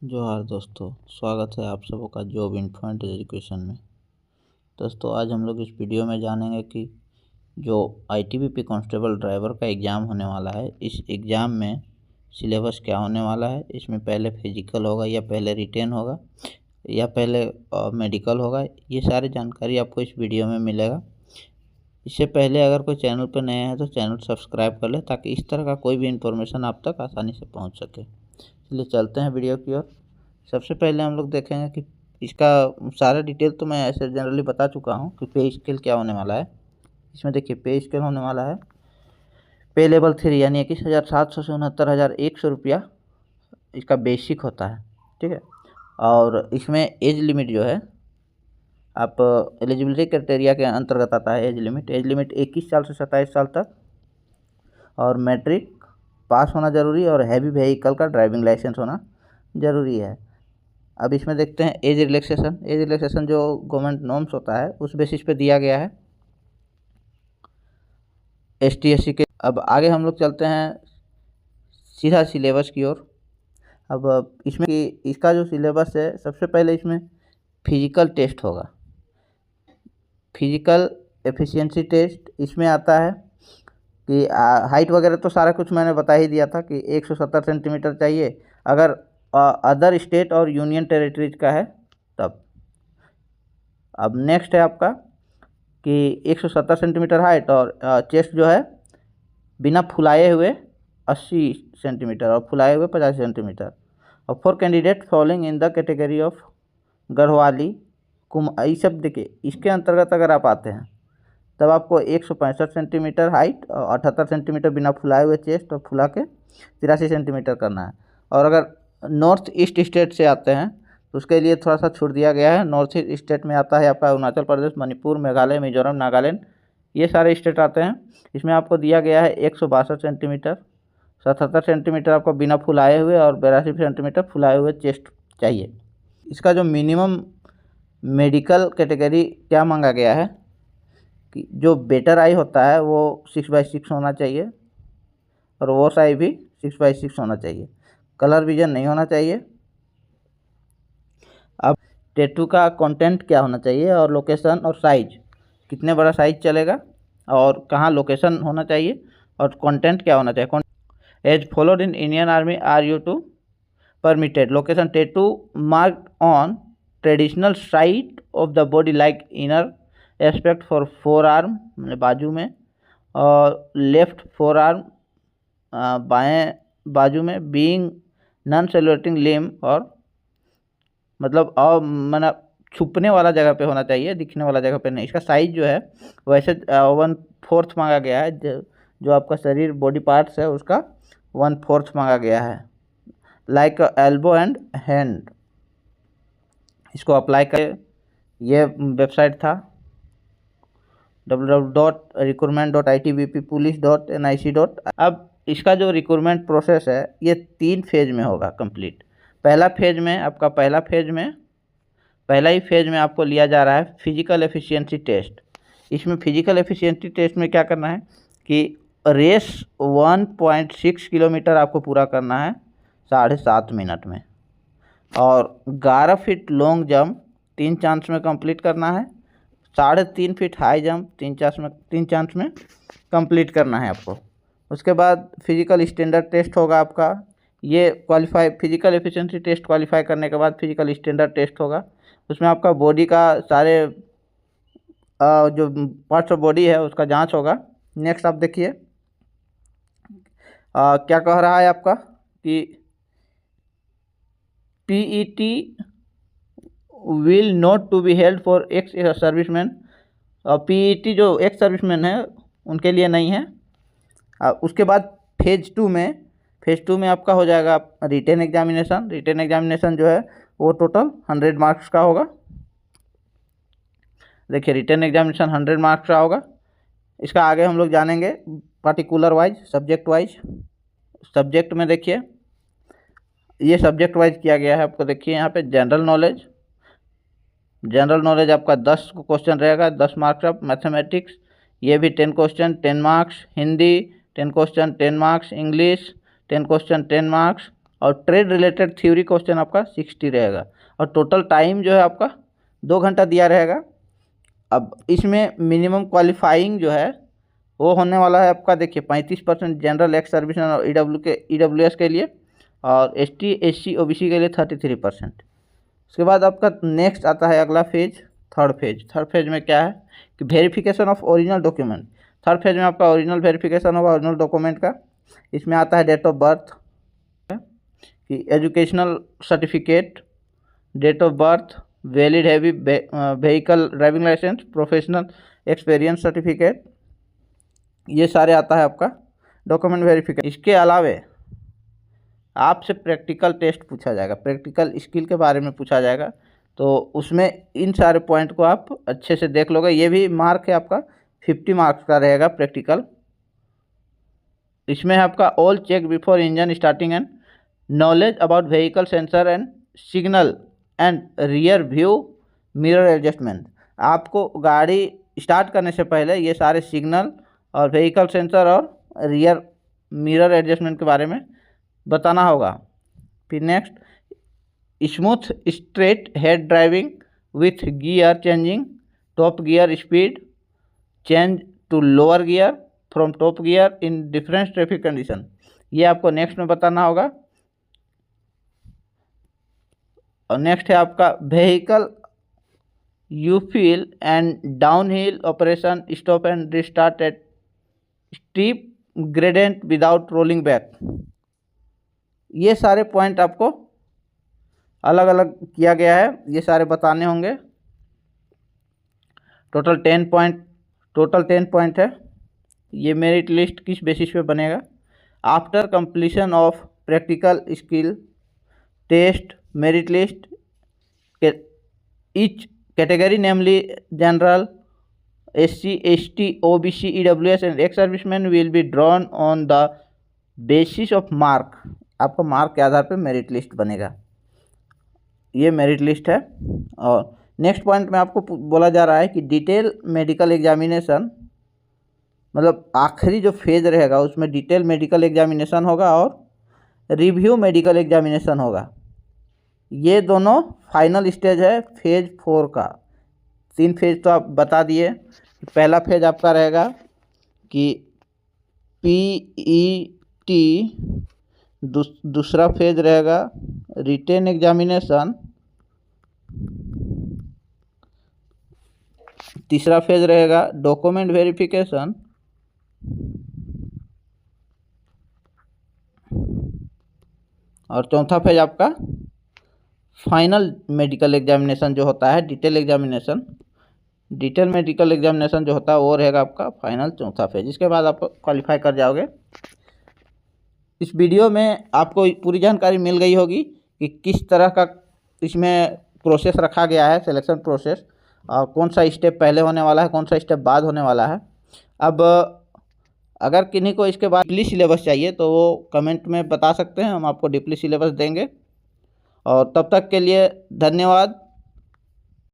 जोहार दोस्तों, स्वागत है आप सबों का जॉब इन्फो एंड एजुकेशन में। दोस्तों, आज हम लोग इस वीडियो में जानेंगे कि जो आईटीबीपी कांस्टेबल ड्राइवर का एग्ज़ाम होने वाला है, इस एग्ज़ाम में सिलेबस क्या होने वाला है। इसमें पहले फिजिकल होगा या पहले रिटेन होगा या पहले मेडिकल होगा, ये सारी जानकारी आपको इस वीडियो में मिलेगा। इससे पहले अगर कोई चैनल पर नया है तो चैनल सब्सक्राइब कर ले, ताकि इस तरह का कोई भी इन्फॉर्मेशन आप तक आसानी से पहुँच सके। चलिए चलते हैं वीडियो की ओर। सबसे पहले हम लोग देखेंगे कि इसका सारा डिटेल तो मैं ऐसे जनरली बता चुका हूँ कि पे स्केल क्या होने वाला है। इसमें देखिए पे स्केल होने वाला है पे लेवल 3 यानी 21,700 से 69,100 रुपया इसका बेसिक होता है, ठीक है। और इसमें एज लिमिट जो है, आप एलिजिबिलिटी क्राइटेरिया के अंतर्गत आता है। एज लिमिट 21 साल से 27 साल तक, और मैट्रिक पास होना ज़रूरी है और हैवी व्हीकल का ड्राइविंग लाइसेंस होना ज़रूरी है। अब इसमें देखते हैं एज रिलैक्सेशन जो गवर्नमेंट नॉर्म्स होता है उस बेसिस पे दिया गया है ST/SC के। अब आगे हम लोग चलते हैं सीधा सिलेबस की ओर। अब इसमें इसका जो सिलेबस है, सबसे पहले इसमें फिजिकल टेस्ट होगा, फिजिकल एफिशिएंसी टेस्ट। इसमें आता है कि हाइट वगैरह तो सारा कुछ मैंने बता ही दिया था कि 170 सेंटीमीटर चाहिए अगर अदर स्टेट और यूनियन टेरिटरीज का है तब। अब नेक्स्ट है आपका कि 170 सेंटीमीटर हाइट और चेस्ट जो है बिना फुलाए हुए 80 सेंटीमीटर और फुलाए हुए 50 सेंटीमीटर। और for candidate following in the category of Garhwali ये सब देखिए, इसके अंतर्गत अगर आप आते हैं तब आपको 165 सेंटीमीटर हाइट और 78 सेंटीमीटर बिना फुलाए हुए चेस्ट और फुला के 83 सेंटीमीटर करना है। और अगर नॉर्थ ईस्ट स्टेट से आते हैं तो उसके लिए थोड़ा सा छूट दिया गया है। नॉर्थ ईस्ट स्टेट में आता है आपका अरुणाचल प्रदेश, मणिपुर, मेघालय, मिजोरम, नागालैंड, ये सारे स्टेट आते हैं। इसमें आपको दिया गया है 162 सेंटीमीटर, 77 सेंटीमीटर आपको बिना फुलाए हुए और 82 सेंटीमीटर फुलाए हुए चेस्ट चाहिए। इसका जो मिनिमम मेडिकल कैटेगरी क्या मांगा गया है कि जो बेटर आई होता है वो 6/6 होना चाहिए और वॉश आई भी 6/6 होना चाहिए। कलर विजन नहीं होना चाहिए। अब टैटू का कंटेंट क्या होना चाहिए और लोकेशन और साइज, कितने बड़ा साइज चलेगा और कहाँ लोकेशन होना चाहिए और कंटेंट क्या होना चाहिए। As followed in Indian Army are you to permitted location tattoo marked on traditional side of the body like inner aspect for forearm मतलब बाजू में, और लेफ्ट फोर आर्म बाएँ बाजू में, बीइंग नॉन सेल्यूलेटिंग लिम्ब और मतलब और मतलब छुपने वाला जगह पे होना चाहिए, दिखने वाला जगह पे नहीं। इसका साइज जो है वैसे 1/4 मांगा गया है। जो आपका शरीर बॉडी पार्ट्स है उसका 1/4 मांगा गया है, लाइक एल्बो एंड हैंड। इसको अप्लाई करें। ये वेबसाइट था www.recruitment.itbppolice.nic. अब इसका जो रिक्रूटमेंट प्रोसेस है ये 3 फेज में होगा कंप्लीट। पहला ही फेज में आपको लिया जा रहा है फिजिकल एफिशिएंसी टेस्ट। इसमें फिजिकल एफिशिएंसी टेस्ट में क्या करना है कि रेस 1.6 किलोमीटर आपको पूरा करना है 7.5 मिनट में, और 11 फीट लॉन्ग जंप 3 चांस में कंप्लीट करना है, 3.5 फीट हाई जंप 3 चांस में कंप्लीट करना है आपको। उसके बाद फिजिकल स्टैंडर्ड टेस्ट होगा आपका। ये फिजिकल एफिशिएंसी टेस्ट क्वालिफाई करने के बाद फिजिकल स्टैंडर्ड टेस्ट होगा। उसमें आपका बॉडी का सारे जो पार्ट्स ऑफ बॉडी है उसका जांच होगा। नेक्स्ट आप देखिए क्या कह रहा है आपका कि PET will not to be held for ex serviceman. PET जो एक्स सर्विसमैन है उनके लिए नहीं है। उसके बाद फेज टू में आपका हो जाएगा रिटेन एग्जामिनेशन जो है वो टोटल 100 मार्क्स का होगा। देखिए रिटेन एग्जामिनेशन 100 मार्क्स का होगा। इसका आगे हम लोग जानेंगे particular wise, subject wise. Subject में देखिए ये सब्जेक्ट वाइज किया गया है आपको। देखिए यहाँ पे जनरल नॉलेज आपका 10 क्वेश्चन रहेगा, 10 मार्क्स ऑफ। मैथमेटिक्स ये भी 10 question 10 marks. Hindi 10 question 10 marks. English 10 question 10 marks. और ट्रेड रिलेटेड थ्योरी क्वेश्चन आपका 60 रहेगा और टोटल टाइम जो है आपका 2 घंटा दिया रहेगा। अब इसमें मिनिमम क्वालिफाइंग जो है वो होने वाला है आपका, देखिए 35% जनरल एक्स सर्विस और EWS के लिए, और ST SC OBC के लिए 33%। उसके बाद आपका नेक्स्ट आता है अगला फेज, थर्ड फेज में क्या है कि verification of original document. Third phase में आपका ओरिजिनल वेरिफिकेशन होगा ओरिजिनल डॉक्यूमेंट का। इसमें आता है डेट ऑफ बर्थ, कि educational certificate, date of birth, valid heavy vehicle driving licence, professional experience certificate, ये सारे आता है आपका डॉक्यूमेंट वेरिफिकेशन। इसके अलावे आपसे प्रैक्टिकल टेस्ट पूछा जाएगा, प्रैक्टिकल स्किल के बारे में पूछा जाएगा, तो उसमें इन सारे पॉइंट को आप अच्छे से देख लोगे। ये भी मार्क है आपका 50 मार्क्स का रहेगा प्रैक्टिकल। इसमें है आपका all check before engine starting and knowledge about vehicle sensor and signal and rear view mirror adjustment. आपको गाड़ी स्टार्ट करने से पहले ये सारे सिग्नल और व्हीकल सेंसर और रियर मिरर एडजस्टमेंट के बारे में बताना होगा। फिर next, smooth straight head driving with gear changing, top gear speed change to lower gear from top gear in different traffic condition, ये आपको नेक्स्ट में बताना होगा। और नेक्स्ट है आपका vehicle uphill and downhill operation, stop and restart at steep gradient without rolling back. ये सारे पॉइंट आपको अलग अलग किया गया है, ये सारे बताने होंगे। टोटल 10 पॉइंट है। ये मेरिट लिस्ट किस बेसिस पे बनेगा? After completion of practical skill test, merit list each category namely general, SC, ST, OBC, EWS and ex-servicemen will be drawn on the basis of mark। आपका mark के आधार पे merit list बनेगा, ये merit list है। और next point में आपको बोला जा रहा है कि डिटेल मेडिकल एग्जामिनेशन, मतलब आखिरी जो फेज रहेगा उसमें डिटेल मेडिकल एग्जामिनेशन होगा और रिव्यू मेडिकल एग्जामिनेशन होगा। ये दोनों फाइनल स्टेज है फेज 4 का। 3 फेज तो आप बता दिए। पहला फेज आपका रहेगा कि PET, दूसरा फेज रहेगा रिटेन एग्जामिनेशन, तीसरा फेज रहेगा डॉक्यूमेंट वेरिफिकेशन, और चौथा फेज आपका फाइनल मेडिकल एग्जामिनेशन जो होता है, डिटेल मेडिकल एग्जामिनेशन जो होता है वो रहेगा आपका फाइनल चौथा फेज। इसके बाद आप क्वालिफाई कर जाओगे। इस वीडियो में आपको पूरी जानकारी मिल गई होगी कि किस तरह का इसमें प्रोसेस रखा गया है, सिलेक्शन प्रोसेस, और कौन सा स्टेप पहले होने वाला है, कौन सा स्टेप बाद होने वाला है। अब अगर किन्हीं को इसके बाद डीपली सिलेबस चाहिए तो वो कमेंट में बता सकते हैं, हम आपको डीपली सिलेबस देंगे। और तब तक के लिए धन्यवाद।